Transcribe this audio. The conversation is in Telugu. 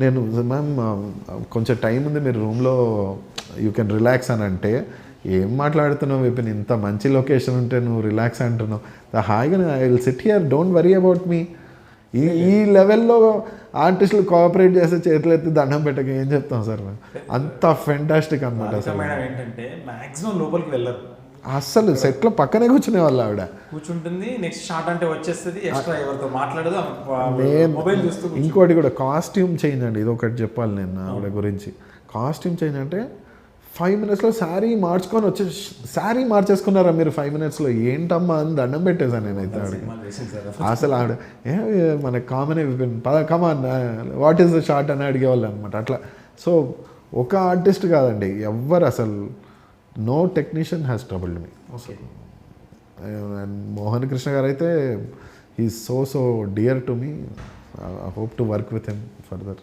నేను మ్యామ్ కొంచెం టైం ఉంది, మీరు రూమ్లో యూ కెన్ రిలాక్స్ అని అంటే, ఏం మాట్లాడుతున్నావు విపిన్, ఇంత మంచి లొకేషన్ ఉంటే నువ్వు రిలాక్స్ అంటున్నావు, హాయిగా I will SIT here, don't worry about me. ఈ లెవెల్లో ఆర్టిస్టులు కోఆపరేట్ చేస్తే చేతులు ఎత్తి దండం పెట్టక ఏం చెప్తాం సార్ మేము, అంత ఫెంటాస్టిక్ అనమాట. అసలు ఏంటంటే మ్యాక్సిమం లోపలికి వెళ్ళరు, అస్సలు సెట్లో పక్కనే కూర్చునే వాళ్ళు, ఆవిడ కూర్చుంటుంది, నెక్స్ట్ షాట్ అంటే వచ్చేస్తుంది, ఎక్స్ట్రా ఎవరితో మాట్లాడదు, మొబైల్ చూస్తూ. ఇంకోటి కూడా కాస్ట్యూమ్ చేంజ్ అండి, ఇది ఒకటి చెప్పాలి నేను ఆవిడ గురించి. కాస్ట్యూమ్ చేంజ్ అంటే 5 minutesలో శారీ మార్చుకొని వచ్చే, శారీ మార్చేసుకున్నారా మీరు 5 minutesలో, ఏంటమ్మా అని దండం పెట్టేశాను నేనైతే ఆవిడకి. అసలు ఆవిడ మనకు కామనే come on what is the short అని అడిగేవాళ్ళు అనమాట అట్లా. సో ఒక ఆర్టిస్ట్ కాదండి, ఎవ్వరు అసలు no technician has troubled me. And Mohan Krishna garu అయితే he so dear to me. I hope to work with him further.